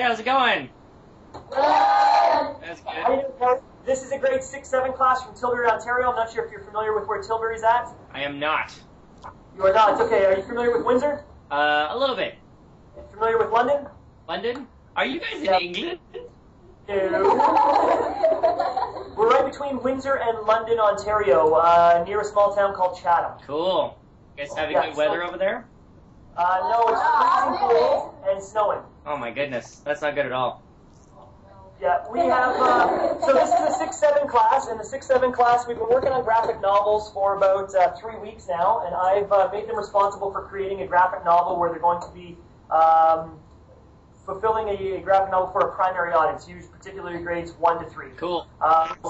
how's it going? Good. That's good. How you doing, Kelly? This is a grade 6-7 class from Tilbury, Ontario. I'm not sure if you're familiar with where Tilbury's at. I am not. You are not. It's okay. Are you familiar with Windsor? A little bit. Familiar with London? London? Are you guys in Yep. England? No. We're right between Windsor and London, Ontario, near a small town called Chatham. Cool. You guys having good weather over there? No, it's freezing cold and snowing. Oh my goodness, that's not good at all. Yeah, we have, so this is a 6-7 class. In the 6-7 class, we've been working on graphic novels for about 3 weeks now, and I've made them responsible for creating a graphic novel where they're going to be fulfilling a graphic novel for a primary audience, usually particularly grades 1 to 3. Cool.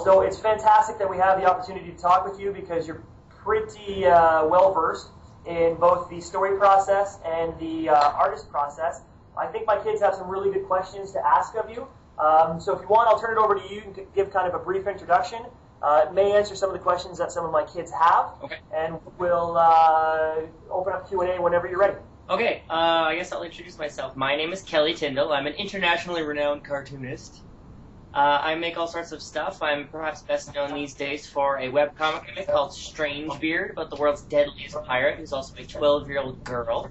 So it's fantastic that we have the opportunity to talk with you because you're pretty well-versed in both the story process and the artist process. I think my kids have some really good questions to ask of you. So if you want, I'll turn it over to you and give kind of a brief introduction. It may answer some of the questions that some of my kids have. Okay. And we'll open up Q&A whenever you're ready. Okay, I guess I'll introduce myself. My name is Kelly Tindall. I'm an internationally renowned cartoonist. I make all sorts of stuff. I'm perhaps best known these days for a webcomic I make called Strangebeard about the world's deadliest pirate, who's also a 12-year-old girl.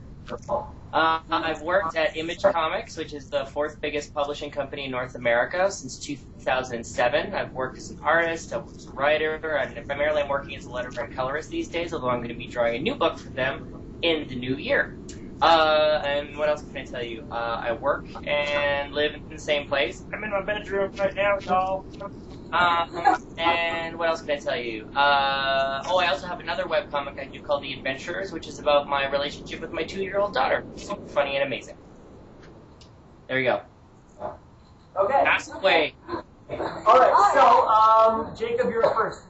I've worked at Image Comics, which is the 4th biggest publishing company in North America, since 2007. I've worked as an artist, I've worked as a writer, and primarily I'm working as a letterprint colorist these days, although I'm going to be drawing a new book for them in the new year. And what else can I tell you? I work and live in the same place. I'm in my bedroom right now, y'all. And what else can I tell you? I also have another webcomic I do called The Adventurers, which is about my relationship with my 2-year-old daughter. Super funny and amazing. There you go. Okay. Ask away. All right. So, Jacob, you're up first.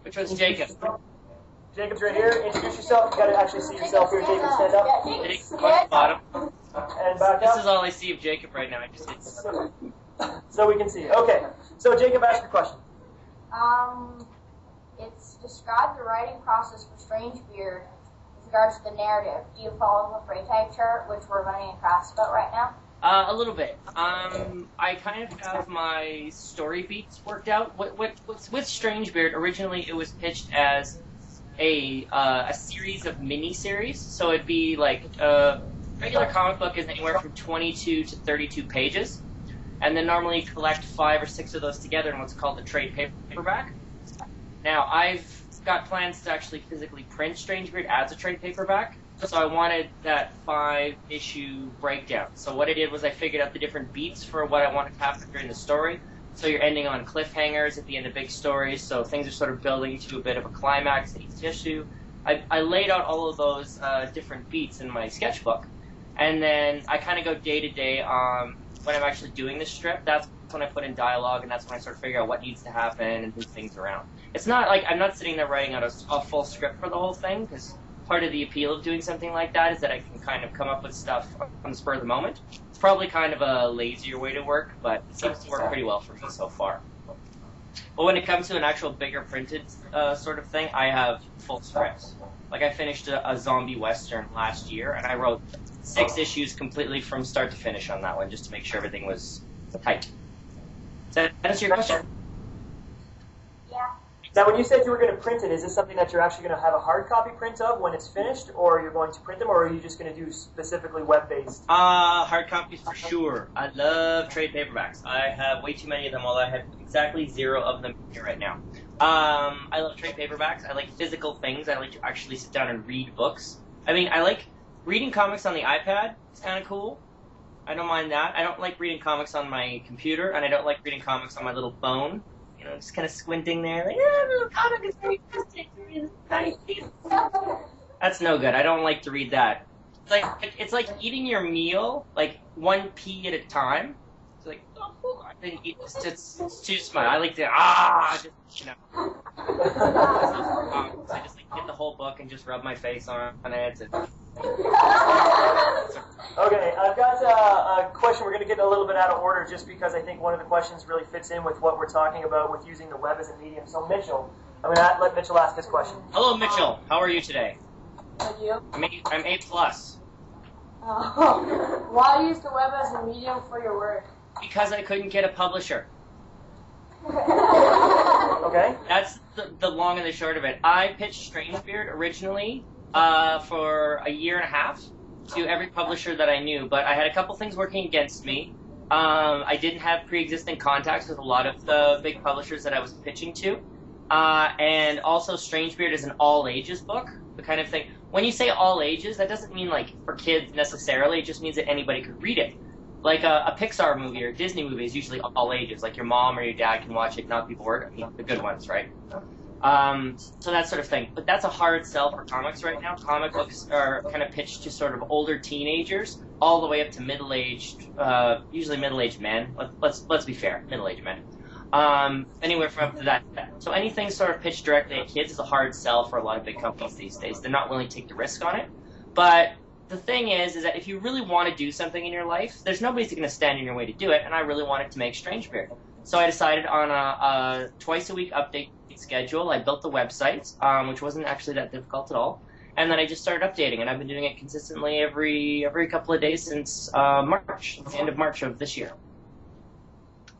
Which one's Jacob? Jacob's right here. Introduce yourself. You got to actually see yourself here. Jacob, stand up. Jacob, on the bottom. And back This up. is all I see of Jacob right now. I just hit So we can see. Okay. So Jacob, ask your question. It's describe the writing process for Strangebeard with regards to the narrative. Do you follow the frame type chart, which we're running a class about right now? A little bit. I kind of have my story beats worked out. What's with Strangebeard, originally it was pitched as a series of mini-series. So it'd be like a regular comic book is anywhere from 22 to 32 pages. And then normally you collect 5 or 6 of those together in what's called the trade paperback. Now, I've got plans to actually physically print Strangebeard as a trade paperback, so I wanted that 5-issue breakdown. So what I did was I figured out the different beats for what I wanted to happen during the story. So you're ending on cliffhangers at the end of big stories, so things are sort of building to a bit of a climax in each issue. I laid out all of those different beats in my sketchbook, and then I kind of go day to day when I'm actually doing the strip. That's when I put in dialogue, and that's when I sort of figure out what needs to happen and move things around. It's not like I'm not sitting there writing out a full script for the whole thing, because part of the appeal of doing something like that is that I can kind of come up with stuff on the spur of the moment. It's probably kind of a lazier way to work, but it seems to work pretty well for me so far. But when it comes to an actual bigger printed sort of thing, I have full scripts. Like I finished a zombie western last year, and I wrote 6 issues completely from start to finish on that one, just to make sure everything was tight. Does that answer your question? Yeah. Now, when you said you were going to print it, is this something that you're actually going to have a hard copy print of when it's finished, or you're going to print them, or are you just going to do specifically web-based? Hard copies for sure. I love trade paperbacks. I have way too many of them, although I have exactly 0 of them here right now. I love trade paperbacks. I like physical things. I like to actually sit down and read books. I mean, I like reading comics on the iPad. It's kind of cool. I don't mind that. I don't like reading comics on my computer, and I don't like reading comics on my little phone. You know, just kind of squinting there, like, the comic is very interesting. That's no good. I don't like to read that. It's like eating your meal, like 1 pea at a time. It's like, oh, I didn't eat this. It's too smart. I like to, just, you know. I just like get the whole book and just rub my face on it. And... Okay, I've got a question. We're going to get a little bit out of order just because I think one of the questions really fits in with what we're talking about with using the web as a medium. So Mitchell, I'm going to let Mitchell ask his question. Hello, Mitchell. How are you today? Are you? I'm A+. Why use the web as a medium for your work? Because I couldn't get a publisher. Okay. That's the long and the short of it. I pitched Strangebeard originally for a year and a half to every publisher that I knew, but I had a couple things working against me. I didn't have pre-existing contacts with a lot of the big publishers that I was pitching to. And also Strangebeard is an all-ages book, the kind of thing. When you say all ages, that doesn't mean like for kids necessarily, it just means that anybody could read it. Like a Pixar movie or a Disney movie is usually all ages. Like your mom or your dad can watch it, not be bored. I mean, the good ones, right? So that sort of thing. But that's a hard sell for comics right now. Comic books are kind of pitched to sort of older teenagers, all the way up to middle-aged, usually middle-aged men. Let's be fair, middle-aged men. Anywhere from up to that. So anything sort of pitched directly at kids is a hard sell for a lot of big companies these days. They're not willing to take the risk on it. But the thing is that if you really want to do something in your life, there's nobody who's going to stand in your way to do it, and I really wanted to make Strangebeard. So I decided on a twice-a-week update schedule. I built the website, which wasn't actually that difficult at all, and then I just started updating, and I've been doing it consistently every couple of days since March, the end of March of this year.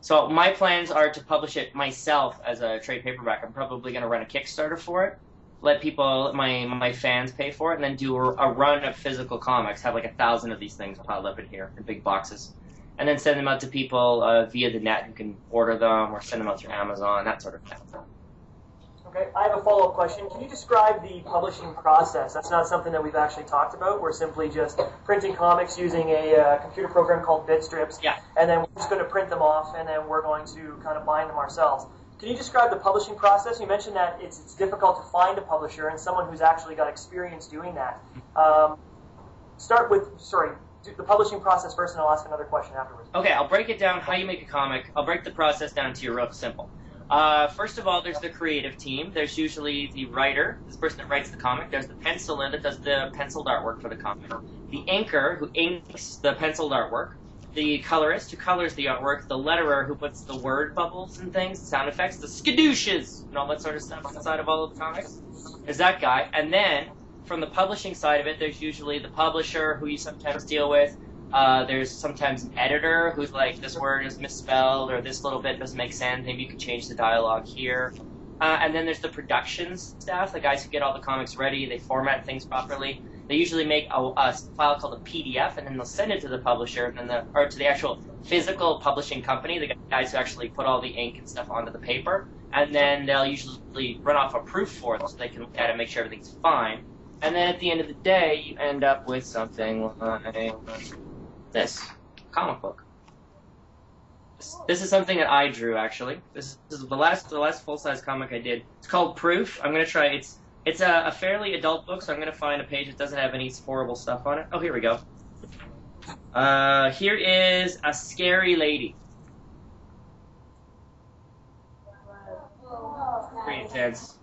So my plans are to publish it myself as a trade paperback. I'm probably going to run a Kickstarter for it, let people, my fans pay for it, and then do a run of physical comics, have like 1,000 of these things piled up in here in big boxes, and then send them out to people via the net who can order them or send them out through Amazon, that sort of thing. Okay, I have a follow-up question. Can you describe the publishing process? That's not something that we've actually talked about. We're simply just printing comics using a computer program called Bitstrips, Yeah. and then we're just going to print them off, and then we're going to kind of bind them ourselves. Can you describe the publishing process? You mentioned that it's difficult to find a publisher and someone who's actually got experience doing that. Start with, do the publishing process first, and I'll ask another question afterwards. Okay, I'll break it down how you make a comic. I'll break the process down to you real simple. First of all, there's the creative team. There's usually the writer, this person that writes the comic. There's the penciler that does the penciled artwork for the comic. The inker, who inks the penciled artwork. The colorist, who colors the artwork. The letterer, who puts the word bubbles and things, the sound effects. The skadooshes, and all that sort of stuff inside of all of the comics. There's that guy. And then, from the publishing side of it, there's usually the publisher, who you sometimes deal with. There's sometimes an editor who's like, this word is misspelled, or this little bit doesn't make sense, maybe you could change the dialogue here. And then there's the production staff, the guys who get all the comics ready, they format things properly. They usually make a file called a PDF, and then they'll send it to the publisher, and then or to the actual physical publishing company, the guys who actually put all the ink and stuff onto the paper. And then they'll usually run off a proof for it so they can look at it and make sure everything's fine. And then at the end of the day, you end up with something like this comic book. This is something that I drew, actually. This is the last full-size comic I did. It's called Proof. I'm gonna try. It's a fairly adult book, so I'm gonna find a page that doesn't have any horrible stuff on it. Oh, here we go. Here is a scary lady. Pretty intense.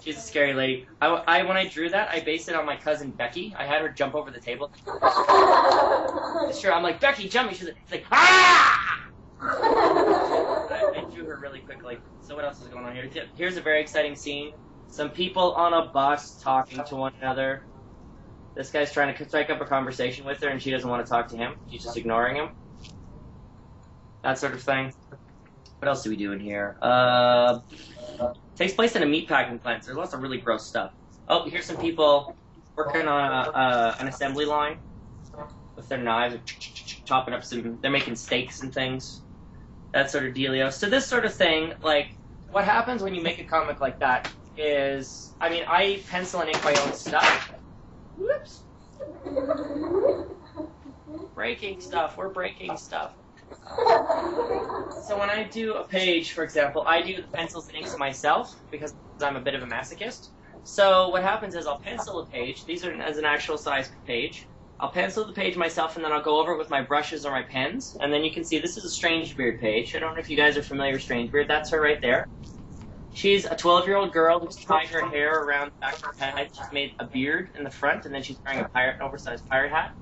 She's a scary lady. When I drew that, I based it on my cousin Becky. I had her jump over the table. Sure, I'm like, Becky, jump! She's like, ah! I drew her really quickly. So what else is going on here? Here's a very exciting scene. Some people on a bus talking to one another. This guy's trying to strike up a conversation with her, and she doesn't want to talk to him. She's just ignoring him. That sort of thing. What else do we do in here? Takes place in a meatpacking plant, so there's lots of really gross stuff. Oh, here's some people working on an assembly line with their knives, chopping up they're making steaks and things. That sort of dealio. So this sort of thing, like, what happens when you make a comic like that is, I mean, I pencil and ink my own stuff. Whoops. Breaking stuff. We're breaking stuff. So when I do a page, for example, I do the pencils and inks myself because I'm a bit of a masochist. So what happens is I'll pencil a page. These are as an actual size page. I'll pencil the page myself, and then I'll go over it with my brushes or my pens. And then you can see this is a Strangebeard page. I don't know if you guys are familiar with Strangebeard. That's her right there. She's a 12-year-old girl who's tied her hair around the back of her head. She's made a beard in the front, and then she's wearing an oversized pirate hat.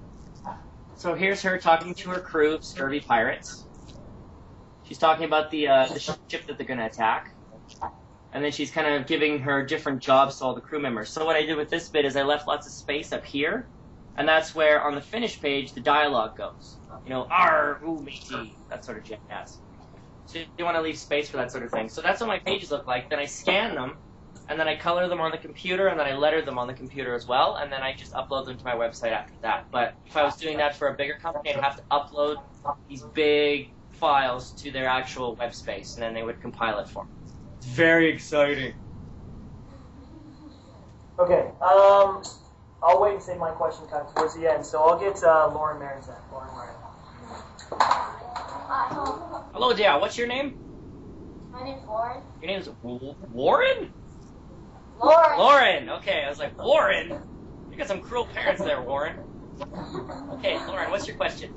So here's her talking to her crew of scurvy pirates. She's talking about the ship that they're going to attack. And then she's kind of giving her different jobs to all the crew members. So what I did with this bit is I left lots of space up here. And that's where, on the finished page, the dialogue goes. You know, "Arr, ooh, matey," that sort of jazz. So you want to leave space for that sort of thing. So that's what my pages look like. Then I scan them, and then I color them on the computer, and then I letter them on the computer as well, and then I just upload them to my website after that. But if I was doing that for a bigger company, I'd have to upload these big files to their actual web space, and then they would compile it for me. It's very exciting. Okay, I'll wait and save my question kind of towards the end. So I'll get Lauren Marinzak. Lauren Marin. Hello, Dale. What's your name? My name's Lauren. Your name's Warren? Lauren. Lauren. Okay, I was like, Warren? You got some cruel parents there, Warren. Okay, Lauren, what's your question?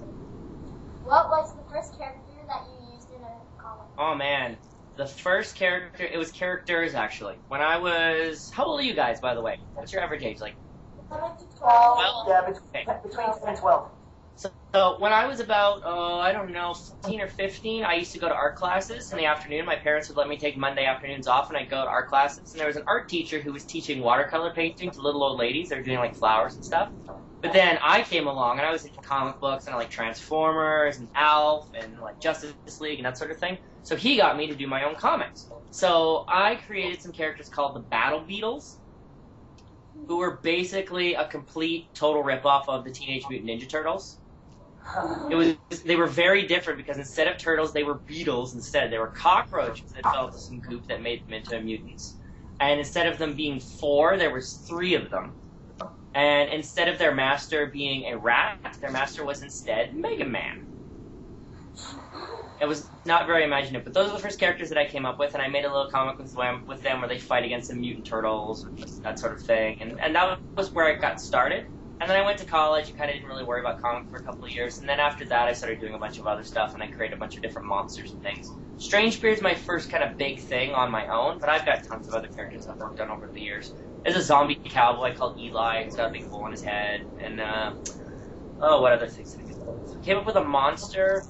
What was the first character that you used in a comic? Oh, man. The first character, it was characters, actually. When I was... How old are you guys, by the way? What's your average age? Like, 12. 12? Yeah, Okay. between 10 and 12. So when I was about, I don't know, 14 or 15, I used to go to art classes in the afternoon. My parents would let me take Monday afternoons off, and I'd go to art classes. And there was an art teacher who was teaching watercolor painting to little old ladies. They were doing, like, flowers and stuff. But then I came along, and I was into comic books, and I like Transformers, and Alf, and, like, Justice League, and that sort of thing. So he got me to do my own comics. So I created some characters called the Battle Beetles, who were basically a complete, total ripoff of the Teenage Mutant Ninja Turtles. They were very different because instead of turtles, they were beetles instead. They were cockroaches that fell into some goop that made them into mutants. And instead of them being 4, there was 3 of them. And instead of their master being a rat, their master was instead Mega Man. It was not very imaginative, but those are the first characters that I came up with, and I made a little comic with them where they fight against the mutant turtles, that sort of thing. And that was where I got started. And then I went to college and kind of didn't really worry about comics for a couple of years. And then after that, I started doing a bunch of other stuff, and I created a bunch of different monsters and things. Strangebeard's my first kind of big thing on my own, but I've got tons of other characters I've worked on over the years. There's a zombie cowboy called Eli. He's got a big hole in his head. And, what other things did I do? I came up with a monster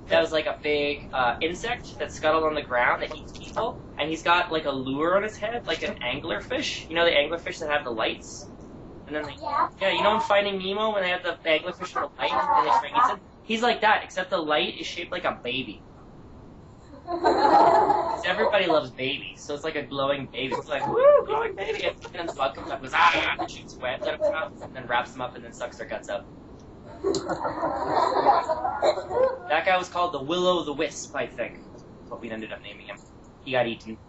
that was like a big insect that scuttled on the ground that eats people. And he's got like a lure on his head, like an anglerfish. You know the anglerfish that have the lights? And then you know in Finding Nemo when they have the anglerfish with the light and they try and eat them? He's like that, except the light is shaped like a baby. Because everybody loves babies, so it's like a glowing baby. It's like, woo, glowing baby. And then the bug comes up and goes, and shoots webs out of his mouth, and then wraps them up and then sucks their guts out. That guy was called the Will-O-the-Wisp, I think. That's what we ended up naming him. He got eaten.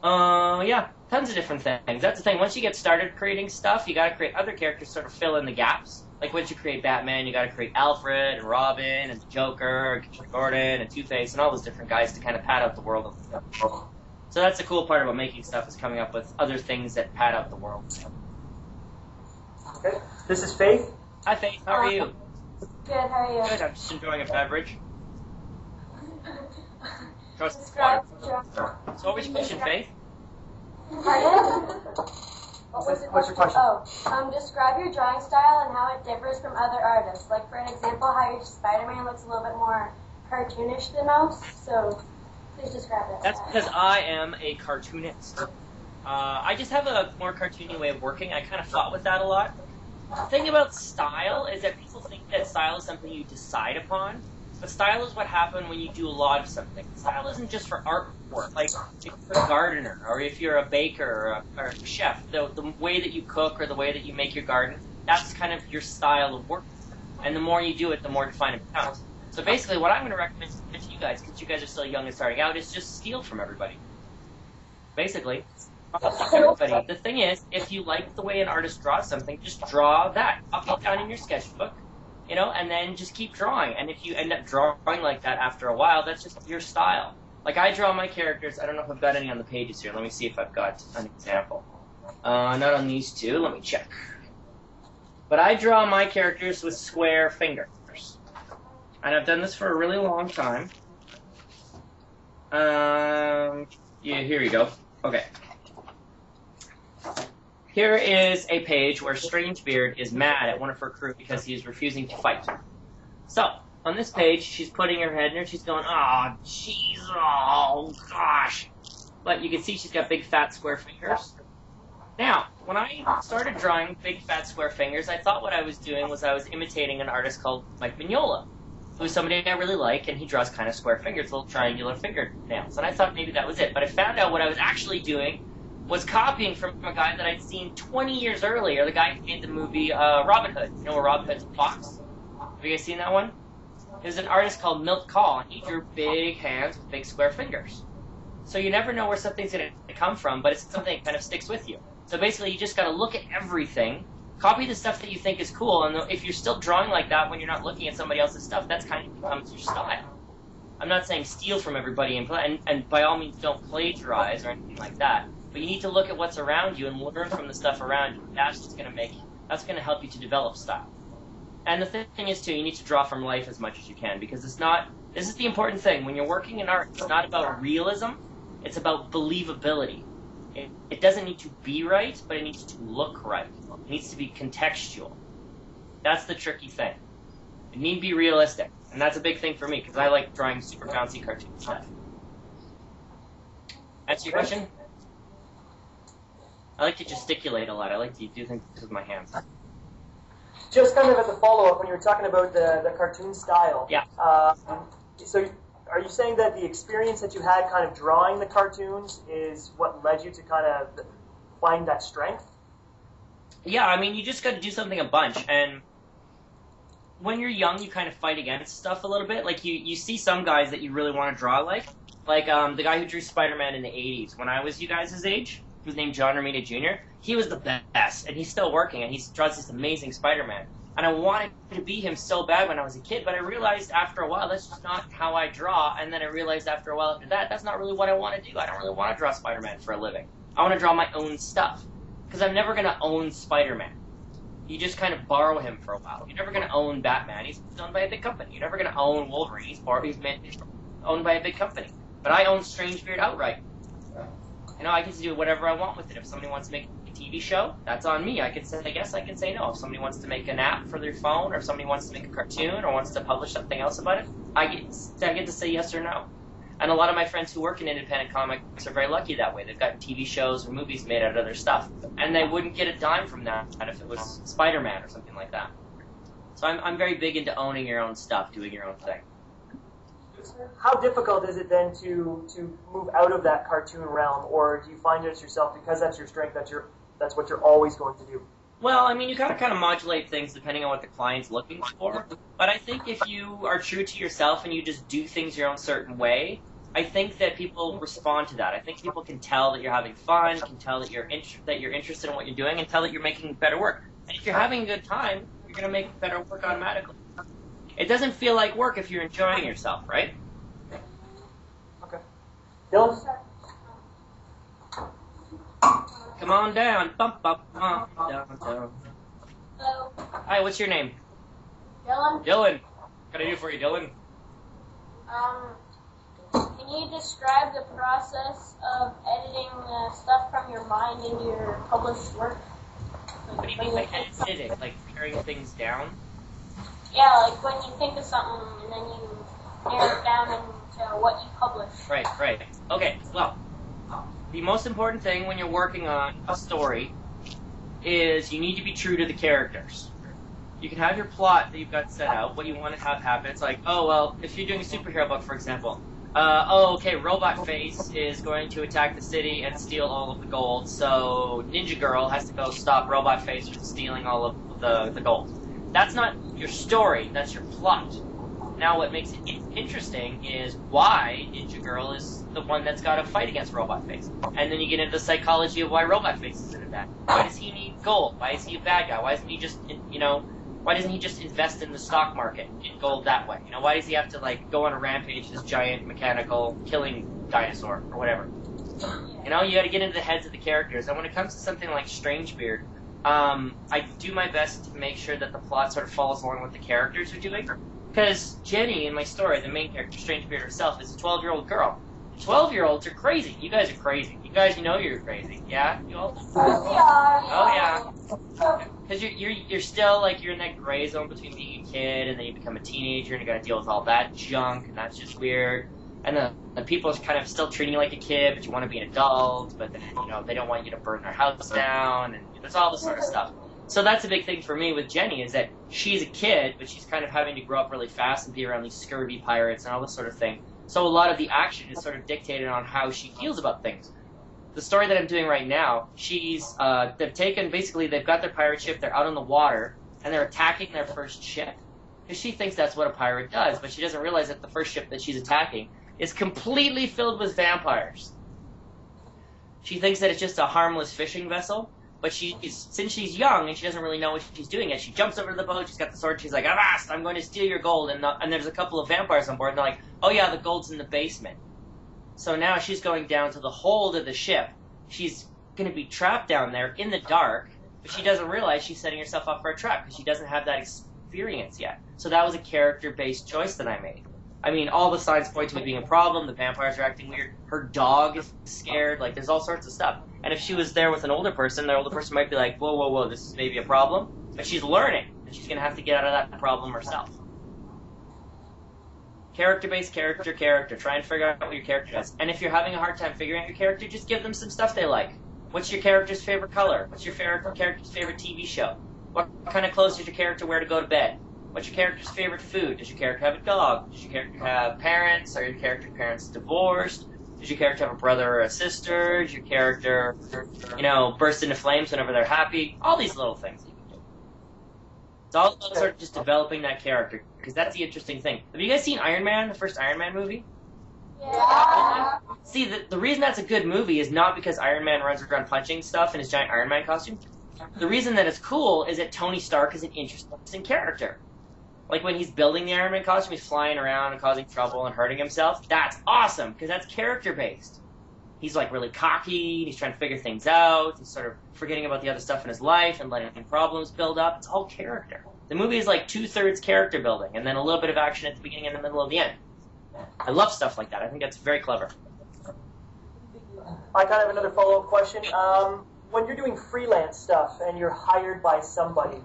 Yeah, tons of different things. That's the thing. Once you get started creating stuff, you gotta create other characters to sort of fill in the gaps. Like, once you create Batman, you gotta create Alfred, and Robin, and the Joker, and Commissioner Gordon, and Two-Face, and all those different guys to kind of pad out the world. So that's the cool part about making stuff, is coming up with other things that pad out the world. Okay, this is Faith. Hi, Faith. How are you? Good, how are you? Good. I'm just enjoying a beverage. Describe So what was your question, Faith? Pardon? What's your question? Describe your drawing style and how it differs from other artists. Like, for an example, how your Spider-Man looks a little bit more cartoonish than most. So, please describe that. That's because I am a cartoonist. I just have a more cartoony way of working. I kind of fought with that a lot. The thing about style is that people think that style is something you decide upon. But style is what happens when you do a lot of something. Style isn't just for artwork. Like, if you're a gardener, or if you're a baker, or a chef, the way that you cook or the way that you make your garden, that's kind of your style of work. And the more you do it, the more defined it becomes. So basically, what I'm going to recommend to you guys, because you guys are still young and starting out, is just steal from everybody. Basically, everybody. The thing is, if you like the way an artist draws something, just draw that. Copy it down in your sketchbook. You know, and then just keep drawing. And if you end up drawing like that after a while, that's just your style. Like, I draw my characters. I don't know if I've got any on the pages here. Let me see if I've got an example. Not on these two. Let me check. But I draw my characters with square fingers. And I've done this for a really long time. Yeah, here you go. Okay. Here is a page where Strangebeard is mad at one of her crew because he is refusing to fight. So, on this page, she's putting her head in there, she's going, oh, jeez, oh, gosh. But you can see she's got big, fat, square fingers. Now, when I started drawing big fat square fingers, I thought what I was doing was I was imitating an artist called Mike Mignola, who's somebody I really like, and he draws kind of square fingers, little triangular fingernails. And I thought maybe that was it. But I found out what I was actually doing was copying from a guy that I'd seen 20 years earlier, the guy who made the movie Robin Hood. You know where Robin Hood's a fox? Have you guys seen that one? There's an artist called Milt Kahl, and he drew big hands with big square fingers. So you never know where something's going to come from, but it's something that kind of sticks with you. So basically, you just got to look at everything, copy the stuff that you think is cool, and if you're still drawing like that when you're not looking at somebody else's stuff, that's kind of becomes your style. I'm not saying steal from everybody, and by all means don't plagiarize or anything like that, but you need to look at what's around you and learn from the stuff around you. That's what's going to help you to develop style. And the thing is, too, you need to draw from life as much as you can, because this is the important thing. When you're working in art, it's not about realism, it's about believability. It doesn't need to be right, but it needs to look right. It needs to be contextual. That's the tricky thing. It need to be realistic, and that's a big thing for me, because I like drawing super bouncy cartoon stuff. Answer your question? I like to gesticulate a lot. I like to do things with my hands. Just kind of as a follow-up, when you were talking about the cartoon style, Yeah. So are you saying that the experience that you had kind of drawing the cartoons is what led you to kind of find that strength? Yeah, I mean, you just got to do something a bunch, and when you're young, you kind of fight against stuff a little bit. Like, you see some guys that you really want to draw like the guy who drew Spider-Man in the 80s. When I was you guys' age, he was named John Romita Jr., he was the best, and he's still working, and he draws this amazing Spider-Man. And I wanted to be him so bad when I was a kid, but I realized after a while that's just not how I draw, and then I realized after a while after that, that's not really what I want to do. I don't really want to draw Spider-Man for a living. I want to draw my own stuff, because I'm never going to own Spider-Man. You just kind of borrow him for a while. You're never going to own Batman. He's owned by a big company. You're never going to own Wolverine. He's owned by a big company. But I own Strangebeard outright. You know, I get to do whatever I want with it. If somebody wants to make a TV show, that's on me. I can say yes, I can say no. If somebody wants to make an app for their phone, or if somebody wants to make a cartoon, or wants to publish something else about it, I get to say yes or no. And a lot of my friends who work in independent comics are very lucky that way. They've got TV shows or movies made out of their stuff. And they wouldn't get a dime from that if it was Spider-Man or something like that. So I'm very big into owning your own stuff, doing your own thing. How difficult is it then to move out of that cartoon realm, or do you find it yourself, because that's your strength, that's what you're always going to do? Well, I mean, you gotta kind of modulate things depending on what the client's looking for. But I think if you are true to yourself and you just do things your own certain way, I think that people respond to that. I think people can tell that you're having fun, can tell that you're interested in what you're doing, and tell that you're making better work. And if you're having a good time, you're gonna make better work automatically. It doesn't feel like work if you're enjoying yourself, right? Okay. Dylan? Come on down. Bump, down. Hello. Hi, what's your name? Dylan? Dylan. What can I do for you, Dylan? Can you describe the process of editing stuff from your mind into your published work? What do you mean by editing? Like paring things down? Yeah, like when you think of something and then you narrow it down into what you publish. Right. Okay, well, the most important thing when you're working on a story is you need to be true to the characters. You can have your plot that you've got set out, what you want to have happen. It's like, oh, well, if you're doing a superhero book, for example, Robot Face is going to attack the city and steal all of the gold, so Ninja Girl has to go stop Robot Face from stealing all of the gold. That's not your story, that's your plot. Now what makes it interesting is why Ninja Girl is the one that's got to fight against Robot Face. And then you get into the psychology of why Robot Face is in that. Why does he need gold? Why is he a bad guy? Why doesn't he just invest in the stock market in gold that way? Why does he have to go on a rampage, this giant mechanical killing dinosaur or whatever? You got to get into the heads of the characters. And when it comes to something like Strangebeard, I do my best to make sure that the plot sort of follows along with the characters are doing. Because Jenny, in my story, the main character, Strangebeard herself, is a 12-year-old girl. 12-year-olds are crazy. You guys are crazy. You guys know you're crazy. Yeah? You all? Oh, yeah. Because you're still, you're in that gray zone between being a kid and then you become a teenager and you gotta deal with all that junk and that's just weird. and the people are kind of still treating you like a kid, but you want to be an adult, but then, you know, they don't want you to burn their house down, and there's all this sort of stuff. So that's a big thing for me with Jenny, is that she's a kid, but she's kind of having to grow up really fast and be around these scurvy pirates and all this sort of thing. So a lot of the action is sort of dictated on how she feels about things. The story that I'm doing right now, they've got their pirate ship, they're out on the water, and they're attacking their first ship. Because she thinks that's what a pirate does, but she doesn't realize that the first ship that she's attacking is completely filled with vampires. She thinks that it's just a harmless fishing vessel, but since she's young and she doesn't really know what she's doing yet, she jumps over to the boat, she's got the sword, she's like, "Avast, I'm going to steal your gold," and there's a couple of vampires on board, and they're like, "Oh yeah, the gold's in the basement." So now she's going down to the hold of the ship. She's going to be trapped down there in the dark, but she doesn't realize she's setting herself up for a trap because she doesn't have that experience yet. So that was a character-based choice that I made. I mean, all the signs point to it being a problem. The vampires are acting weird. Her dog is scared. Like, there's all sorts of stuff. And if she was there with an older person, the older person might be like, whoa, whoa, whoa, this is maybe a problem. But she's learning, and she's going to have to get out of that problem herself. Character-based, character. Try and figure out what your character does. And if you're having a hard time figuring out your character, just give them some stuff they like. What's your character's favorite color? What's your character's favorite TV show? What kind of clothes does your character wear to go to bed? What's your character's favorite food? Does your character have a dog? Does your character have parents? Are your character's parents divorced? Does your character have a brother or a sister? Does your character, burst into flames whenever they're happy? All these little things you can do. It's all about sort of just developing that character, because that's the interesting thing. Have you guys seen Iron Man, the first Iron Man movie? Yeah. See, the reason that's a good movie is not because Iron Man runs around punching stuff in his giant Iron Man costume. The reason that it's cool is that Tony Stark is an interesting character. Like, when he's building the Iron Man costume, he's flying around and causing trouble and hurting himself. That's awesome, because that's character-based. He's, like, really cocky, he's trying to figure things out, he's sort of forgetting about the other stuff in his life and letting problems build up. It's all character. The movie is, like, 2/3 character building, and then a little bit of action at the beginning and the middle of the end. I love stuff like that. I think that's very clever. I kind of have another follow-up question. When you're doing freelance stuff and you're hired by somebody,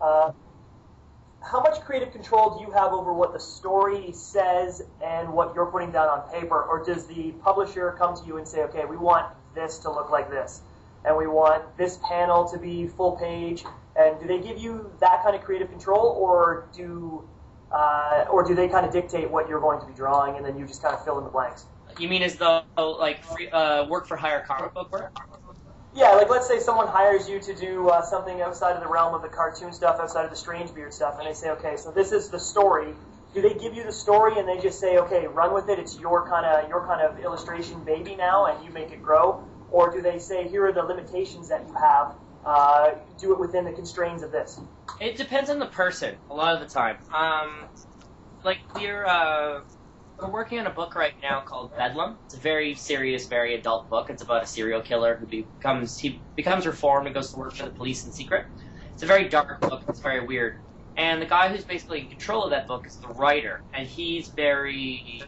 how much creative control do you have over what the story says and what you're putting down on paper? Or does the publisher come to you and say, okay, we want this to look like this, and we want this panel to be full page? And do they give you that kind of creative control, or do they kind of dictate what you're going to be drawing and then you just kind of fill in the blanks? You mean as though, like, work for hire comic book work? Yeah, like, let's say someone hires you to do something outside of the realm of the cartoon stuff, outside of the Strangebeard stuff, and they say, okay, so this is the story. Do they give you the story and they just say, okay, run with it, it's your kind of illustration baby now, and you make it grow? Or do they say, here are the limitations that you have, do it within the constraints of this? It depends on the person, a lot of the time. We're working on a book right now called Bedlam. It's a very serious, very adult book. It's about a serial killer who becomes reformed and goes to work for the police in secret. It's a very dark book. It's very weird. And the guy who's basically in control of that book is the writer, and he's very